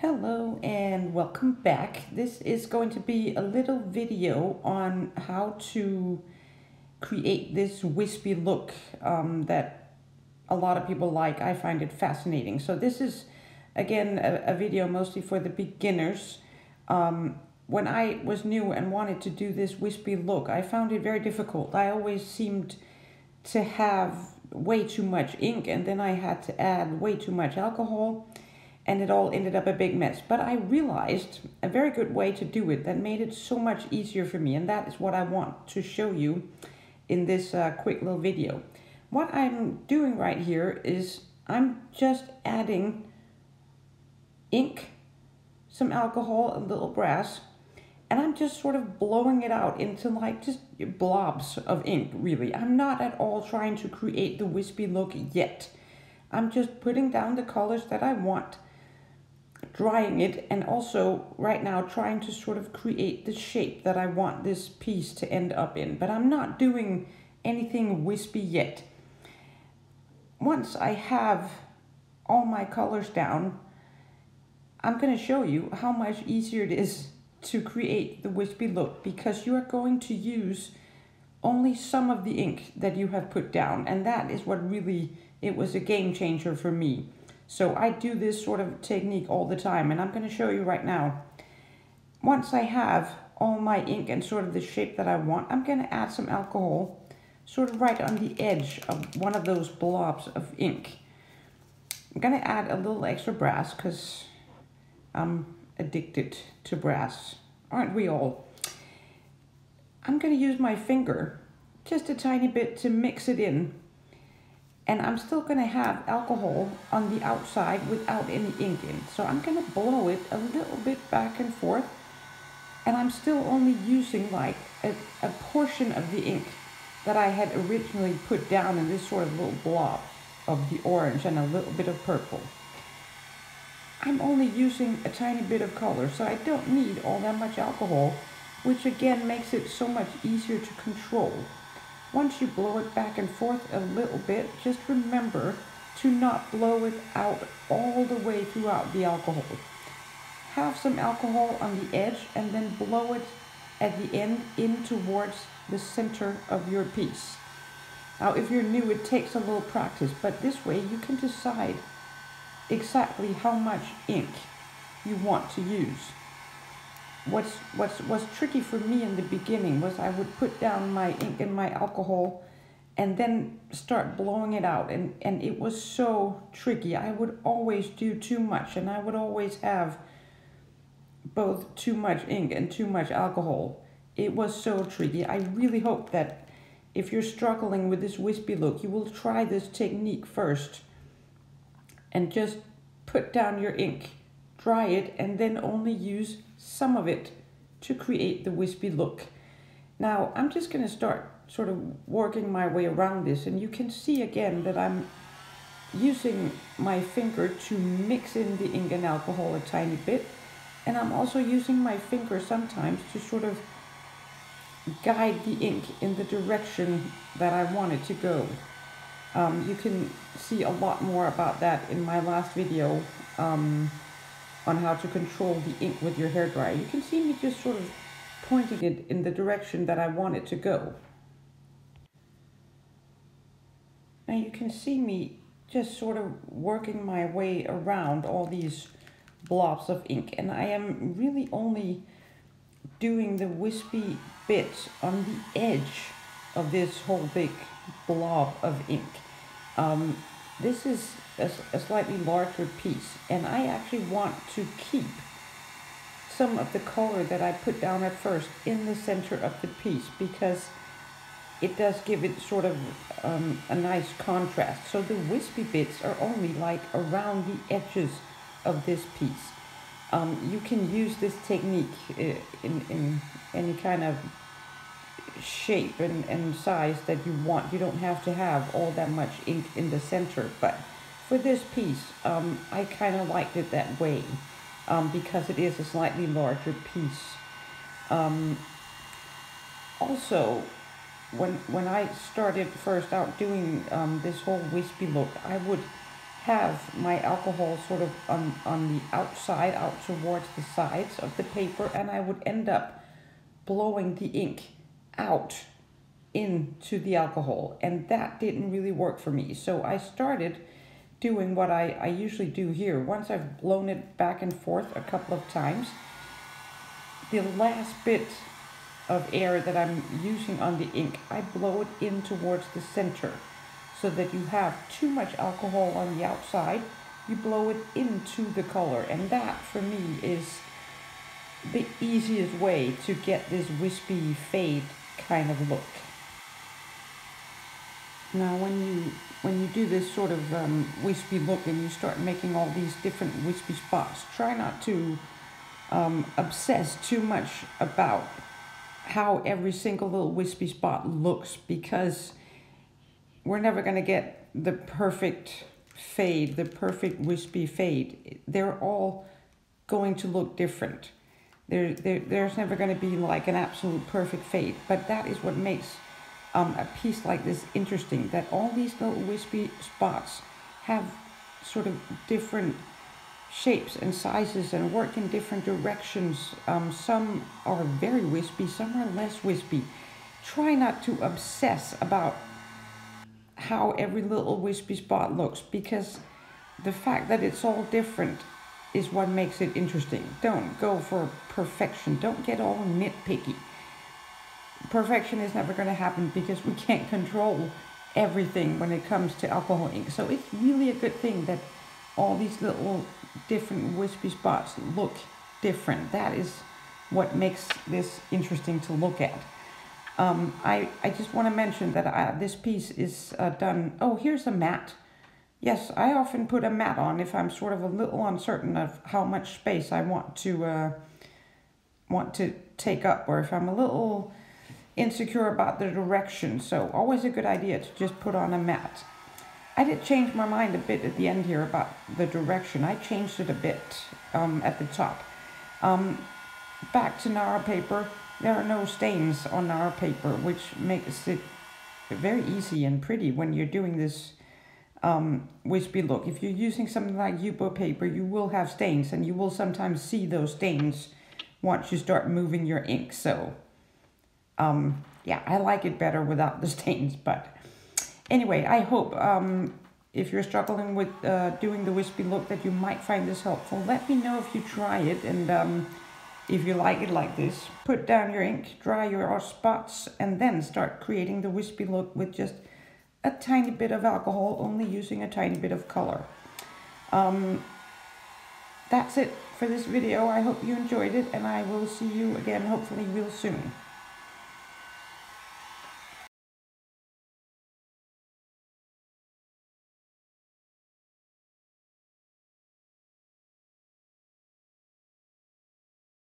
Hello and welcome back. This is going to be a little video on how to create this wispy look that a lot of people like. I find it fascinating. So this is, again, a video mostly for the beginners. When I was new and wanted to do this wispy look, I found it very difficult. I always seemed to have way too much ink, and then I had to add way too much alcohol, and it all ended up a big mess. But I realized a very good way to do it that made it so much easier for me, and that is what I want to show you in this quick little video. What I'm doing right here is I'm just adding ink, some alcohol, a little brass, and I'm just sort of blowing it out into like just blobs of ink, really. I'm not at all trying to create the wispy look yet. I'm just putting down the colors that I want, drying it, and also right now trying to sort of create the shape that I want this piece to end up in. But I'm not doing anything wispy yet. Once I have all my colors down, I'm going to show you how much easier it is to create the wispy look, because you are going to use only some of the ink that you have put down, and that is what really, it was a game changer for me. So I do this sort of technique all the time, and I'm going to show you right now. Once I have all my ink and sort of the shape that I want, I'm going to add some alcohol sort of right on the edge of one of those blobs of ink. I'm going to add a little extra brass because I'm addicted to brass, aren't we all? I'm going to use my finger just a tiny bit to mix it in, and I'm still going to have alcohol on the outside without any ink in. So I'm going to blow it a little bit back and forth, and I'm still only using like a portion of the ink that I had originally put down in this sort of little blob of the orange and a little bit of purple. I'm only using a tiny bit of color, so I don't need all that much alcohol, which again makes it so much easier to control. Once you blow it back and forth a little bit, just remember to not blow it out all the way throughout the alcohol. Have some alcohol on the edge and then blow it at the end in towards the center of your piece. Now, if you're new, it takes a little practice, but this way you can decide exactly how much ink you want to use. What's tricky for me in the beginning was I would put down my ink and my alcohol and then start blowing it out, and it was so tricky. I would always do too much, and I would always have both too much ink and too much alcohol. It was so tricky. I really hope that if you're struggling with this wispy look, you will try this technique first and just put down your ink, dry it, and then only use some of it to create the wispy look. Now I'm just going to start sort of working my way around this, and you can see again that I'm using my finger to mix in the ink and alcohol a tiny bit, and I'm also using my finger sometimes to sort of guide the ink in the direction that I want it to go. You can see a lot more about that in my last video on how to control the ink with your hairdryer. You can see me just sort of pointing it in the direction that I want it to go. Now you can see me just sort of working my way around all these blobs of ink, and I am really only doing the wispy bits on the edge of this whole big blob of ink. This is a slightly larger piece, and I actually want to keep some of the color that I put down at first in the center of the piece, because it does give it sort of a nice contrast. So the wispy bits are only like around the edges of this piece. You can use this technique in any kind of shape and size that you want. You don't have to have all that much ink in the center, but for this piece I kind of liked it that way because it is a slightly larger piece. Also, when I started first out doing this whole wispy look, I would have my alcohol sort of on the outside, out towards the sides of the paper, and I would end up blowing the ink out into the alcohol, and that didn't really work for me. So I started doing what I usually do here. Once I've blown it back and forth a couple of times, the last bit of air that I'm using on the ink, I blow it in towards the center, so that you have too much alcohol on the outside, you blow it into the color. And that for me is the easiest way to get this wispy fade kind of look. Now when you do this sort of wispy look and you start making all these different wispy spots, try not to obsess too much about how every single little wispy spot looks, because we're never going to get the perfect fade, the perfect wispy fade. They're all going to look different. There's never going to be like an absolute perfect fade, but that is what makes a piece like this interesting, that all these little wispy spots have sort of different shapes and sizes and work in different directions. Some are very wispy, some are less wispy. Try not to obsess about how every little wispy spot looks, because the fact that it's all different is what makes it interesting. Don't go for perfection. Don't get all nitpicky. Perfection is never going to happen because we can't control everything when it comes to alcohol ink. So it's really a good thing that all these little different wispy spots look different. That is what makes this interesting to look at. I just want to mention that this piece is done. Oh, here's a mat. Yes, I often put a mat on if I'm sort of a little uncertain of how much space I want to take up, or if I'm a little insecure about the direction. So always a good idea to just put on a mat. I did change my mind a bit at the end here about the direction. I changed it a bit at the top. Back to Nara paper, there are no stains on Nara paper, which makes it very easy and pretty when you're doing this wispy look. If you're using something like Yupo paper, you will have stains, and you will sometimes see those stains once you start moving your ink. So yeah, I like it better without the stains. But anyway, I hope if you're struggling with doing the wispy look, that you might find this helpful. Let me know if you try it, and if you like it like this. Put down your ink, dry your spots, and then start creating the wispy look with just a tiny bit of alcohol, only using a tiny bit of color. That's it for this video. I hope you enjoyed it, and I will see you again hopefully real soon.